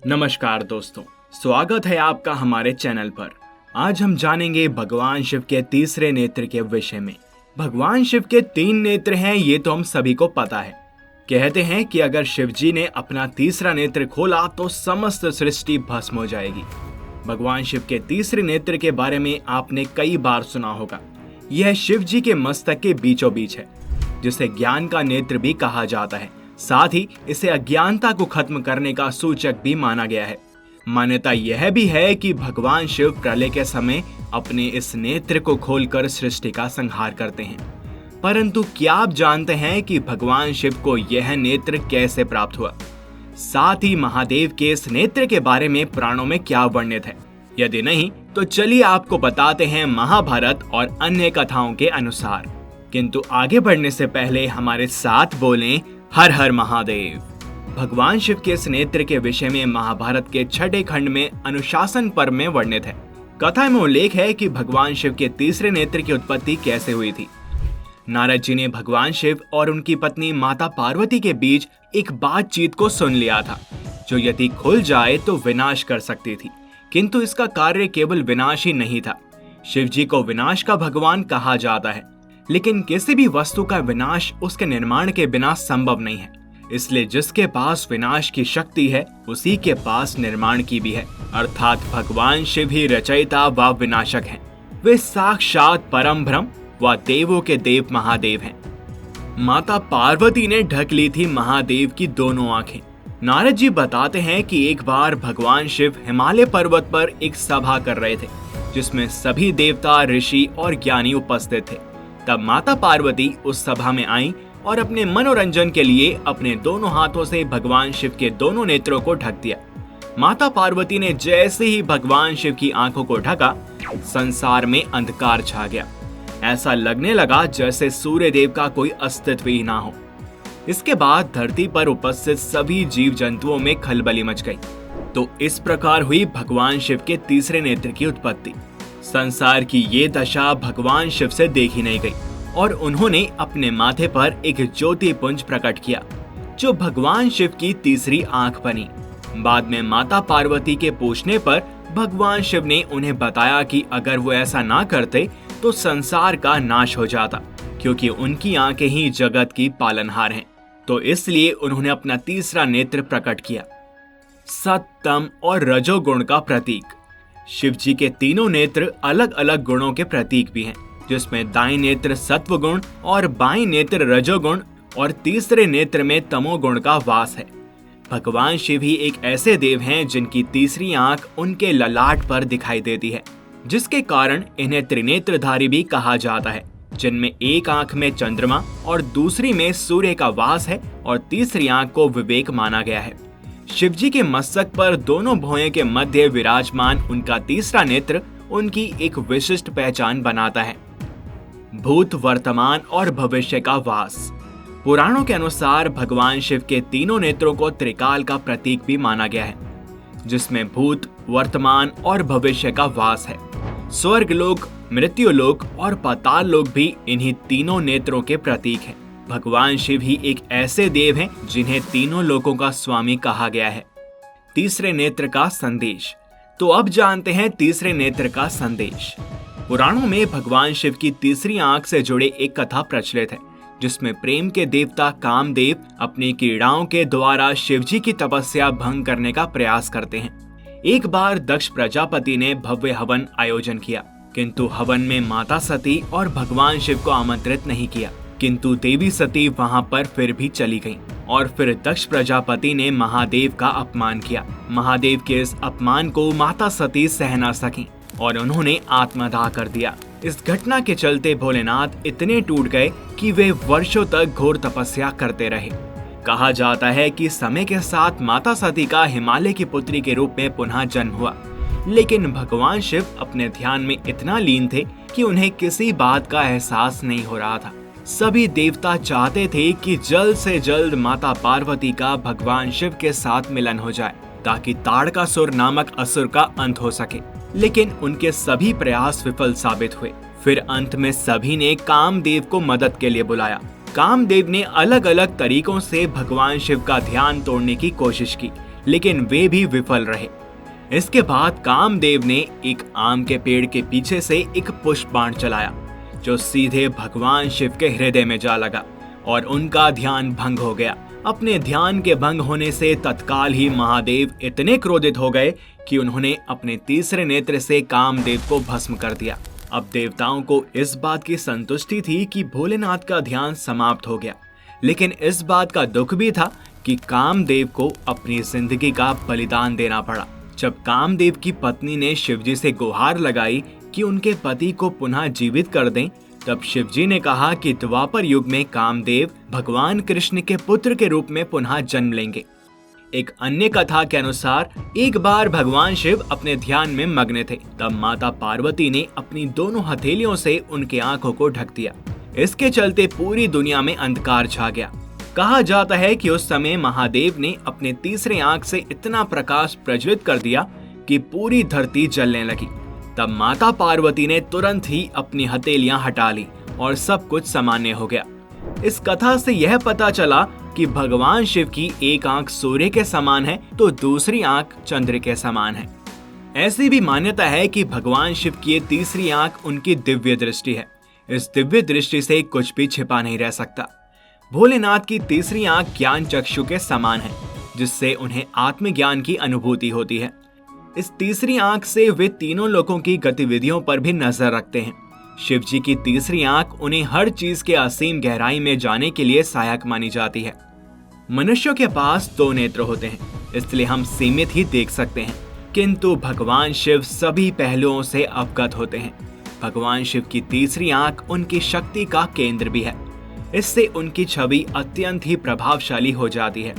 नमस्कार दोस्तों, स्वागत है आपका हमारे चैनल पर। आज हम जानेंगे भगवान शिव के तीसरे नेत्र के विषय में। भगवान शिव के 3 नेत्र हैं, ये तो हम सभी को पता है। कहते हैं कि अगर शिव जी ने अपना तीसरा नेत्र खोला तो समस्त सृष्टि भस्म हो जाएगी। भगवान शिव के तीसरे नेत्र के बारे में आपने कई बार सुना होगा। यह शिव जी के मस्तक के बीचों बीच है, जिसे ज्ञान का नेत्र भी कहा जाता है। साथ ही इसे अज्ञानता को खत्म करने का सूचक भी माना गया है। मान्यता यह भी है कि भगवान शिव प्रलय के समय अपने इस नेत्र को खोलकर सृष्टि का संहार करते हैं। परंतु क्या आप जानते हैं कि भगवान शिव को यह नेत्र कैसे प्राप्त हुआ? साथ ही महादेव के इस नेत्र के बारे में पुराणों में क्या वर्णित है? यदि नहीं तो चलिए आपको बताते हैं महाभारत और अन्य कथाओं के अनुसार। किंतु आगे बढ़ने से पहले हमारे साथ बोलें हर हर महादेव। भगवान शिव के इस नेत्र के विषय में महाभारत के 6ठे खंड में अनुशासन पर्व में वर्णित है। कथा में उल्लेख है कि भगवान शिव के तीसरे नेत्र की उत्पत्ति कैसे हुई थी। नारद जी ने भगवान शिव और उनकी पत्नी माता पार्वती के बीच एक बातचीत को सुन लिया था, जो यदि खुल जाए तो विनाश कर सकती थी। किंतु इसका कार्य केवल विनाश ही नहीं था। शिव जी को विनाश का भगवान कहा जाता है, लेकिन किसी भी वस्तु का विनाश उसके निर्माण के बिना संभव नहीं है। इसलिए जिसके पास विनाश की शक्ति है उसी के पास निर्माण की भी है। अर्थात भगवान शिव ही रचयिता व विनाशक हैं। वे साक्षात परम ब्रह्म व देवों के देव महादेव हैं। माता पार्वती ने ढक ली थी महादेव की दोनों आंखें। नारद जी बताते हैं कि एक बार भगवान शिव हिमालय पर्वत पर एक सभा कर रहे थे, जिसमें सभी देवता, ऋषि और ज्ञानी उपस्थित थे। तब माता पार्वती उस सभा में आईं और अपने मनोरंजन के लिए अपने दोनों हाथों से भगवान शिव के दोनों नेत्रों को ढक दिया। माता पार्वती ने जैसे ही भगवान शिव की आंखों को ढका, संसार में अंधकार छा गया। ऐसा लगने लगा जैसे सूर्य देव का कोई अस्तित्व ही ना हो। इसके बाद धरती पर उपस्थित सभी जीव जंतुओं में खलबली मच गई। तो इस प्रकार हुई भगवान शिव के तीसरे नेत्र की उत्पत्ति। संसार की ये दशा भगवान शिव से देखी नहीं गई और उन्होंने अपने माथे पर एक ज्योति पुंज प्रकट किया, जो भगवान शिव की तीसरी आंख बनी। बाद में माता पार्वती के पूछने पर भगवान शिव ने उन्हें बताया कि अगर वो ऐसा ना करते तो संसार का नाश हो जाता, क्योंकि उनकी आंखें ही जगत की पालनहार हैं। तो इसलिए उन्होंने अपना तीसरा नेत्र प्रकट किया। सत्तम और रजोगुण का प्रतीक। शिव जी के तीनों नेत्र अलग अलग गुणों के प्रतीक भी हैं, जिसमें दाएं नेत्र सत्व गुण और बाएं नेत्र रजोगुण और तीसरे नेत्र में तमोगुण का वास है। भगवान शिव ही एक ऐसे देव हैं जिनकी तीसरी आंख उनके ललाट पर दिखाई देती है, जिसके कारण इन्हें त्रिनेत्रधारी भी कहा जाता है, जिनमें एक आंख में चंद्रमा और दूसरी में सूर्य का वास है और तीसरी आंख को विवेक माना गया है। शिव जी के मस्तक पर दोनों भौहें के मध्य विराजमान उनका तीसरा नेत्र उनकी एक विशिष्ट पहचान बनाता है। भूत, वर्तमान और भविष्य का वास। पुराणों के अनुसार भगवान शिव के तीनों नेत्रों को त्रिकाल का प्रतीक भी माना गया है, जिसमें भूत, वर्तमान और भविष्य का वास है। स्वर्गलोक, मृत्युलोक और पाताल लोक भी इन्हीं तीनों नेत्रों के प्रतीक हैं। भगवान शिव ही एक ऐसे देव हैं जिन्हें तीनों लोकों का स्वामी कहा गया है। तीसरे नेत्र का संदेश। तो अब जानते हैं तीसरे नेत्र का संदेश। पुराणों में भगवान शिव की तीसरी आंख से जुड़े एक कथा प्रचलित है, जिसमें प्रेम के देवता कामदेव अपनी क्रीड़ाओं के द्वारा शिव जी की तपस्या भंग करने का प्रयास करते हैं। एक बार दक्ष प्रजापति ने भव्य हवन आयोजन किया, किंतु हवन में माता सती और भगवान शिव को आमंत्रित नहीं किया। किंतु देवी सती वहां पर फिर भी चली गईं और फिर दक्ष प्रजापति ने महादेव का अपमान किया। महादेव के इस अपमान को माता सती सह न सकीं और उन्होंने आत्मदाह कर दिया। इस घटना के चलते भोलेनाथ इतने टूट गए कि वे वर्षों तक घोर तपस्या करते रहे। कहा जाता है कि समय के साथ माता सती का हिमालय की पुत्री के रूप में पुनः जन्म हुआ, लेकिन भगवान शिव अपने ध्यान में इतना लीन थे कि उन्हें किसी बात का एहसास नहीं हो रहा था। सभी देवता चाहते थे कि जल्द से जल्द माता पार्वती का भगवान शिव के साथ मिलन हो जाए, ताकि ताड़कासुर नामक असुर का अंत हो सके। लेकिन उनके सभी प्रयास विफल साबित हुए। फिर अंत में सभी ने कामदेव को मदद के लिए बुलाया। कामदेव ने अलग अलग तरीकों से भगवान शिव का ध्यान तोड़ने की कोशिश की, लेकिन वे भी विफल रहे। इसके बाद कामदेव ने एक आम के पेड़ के पीछे से एक पुष्प बाण चलाया जो सीधे भगवान शिव के हृदय में जा लगा और उनका ध्यान भंग हो गया। अपने ध्यान के भंग होने से तत्काल ही महादेव इतने क्रोधित हो गए कि उन्होंने अपने तीसरे नेत्र से कामदेव को भस्म कर दिया। अब देवताओं को इस बात की संतुष्टि थी कि भोलेनाथ का ध्यान समाप्त हो गया, लेकिन इस बात का दुख भी था कि कामदेव को अपनी जिंदगी का बलिदान देना पड़ा। जब कामदेव की पत्नी ने शिवजी से गुहार लगाई कि उनके पति को पुनः जीवित कर दें, तब शिवजी ने कहा कि द्वापर युग में कामदेव भगवान कृष्ण के पुत्र के रूप में पुनः जन्म लेंगे। एक अन्य कथा के अनुसार एक बार भगवान शिव अपने ध्यान में मग्न थे, तब माता पार्वती ने अपनी दोनों हथेलियों से उनके आंखों को ढक दिया। इसके चलते पूरी दुनिया में अंधकार छा गया। कहा जाता है कि उस समय महादेव ने अपने तीसरे आंख से इतना प्रकाश प्रज्वलित कर दिया कि पूरी धरती जलने लगी। तब माता पार्वती ने तुरंत ही अपनी हथेलियां हटा ली और सब कुछ सामान्य हो गया। इस कथा से यह पता चला कि भगवान शिव की एक आंख सूर्य के समान है तो दूसरी आंख चंद्र के समान है। ऐसी भी मान्यता है कि भगवान शिव की ये तीसरी आंख उनकी दिव्य दृष्टि है। इस दिव्य दृष्टि से कुछ भी छिपा नहीं रह सकता। भोलेनाथ की तीसरी आंख ज्ञान चक्षु के समान है, जिससे उन्हें आत्मज्ञान की अनुभूति होती है। इस तीसरी आंख से वे तीनों लोगों की गतिविधियों पर भी नजर रखते हैं। शिव जी की तीसरी आंख उन्हें हर चीज के असीम गहराई में जाने के लिए सहायक मानी जाती है। मनुष्यों के पास 2 नेत्र होते हैं, इसलिए हम सीमित ही देख सकते हैं, किंतु भगवान शिव सभी पहलुओं से अवगत होते हैं। भगवान शिव की तीसरी आंख उनकी शक्ति का केंद्र भी है। इससे उनकी छवि अत्यंत ही प्रभावशाली हो जाती है।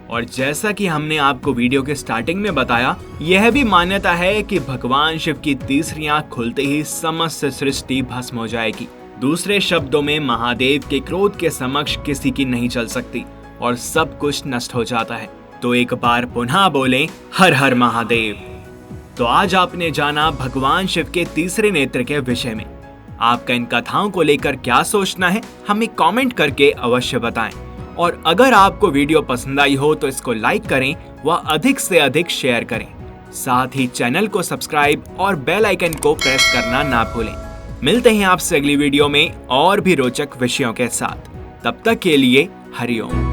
और जैसा कि हमने आपको वीडियो के स्टार्टिंग में बताया, यह भी मान्यता है कि भगवान शिव की तीसरी आंख खुलते ही समस्त सृष्टि भस्म हो जाएगी। दूसरे शब्दों में महादेव के क्रोध के समक्ष किसी की नहीं चल सकती और सब कुछ नष्ट हो जाता है। तो एक बार पुनः बोले हर हर महादेव। तो आज आपने जाना भगवान शिव के तीसरे नेत्र के विषय में। आपका इन कथाओं को लेकर क्या सोचना है हमें कमेंट करके अवश्य बताएं। और अगर आपको वीडियो पसंद आई हो तो इसको लाइक करें व अधिक से अधिक शेयर करें। साथ ही चैनल को सब्सक्राइब और बेल आइकन को प्रेस करना ना भूलें। मिलते हैं आपसे अगली वीडियो में और भी रोचक विषयों के साथ। तब तक के लिए हरिओम।